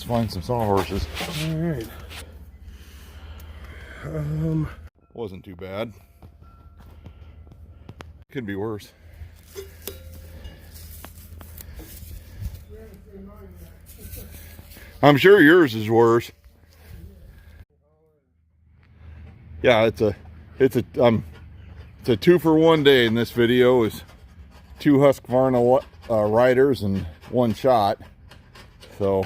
find some sawhorses. All right. Wasn't too bad. Could be worse. I'm sure yours is worse. Yeah, it's a 2-for-1 day in this video. Is 2 Husqvarna riders and 1 shot. So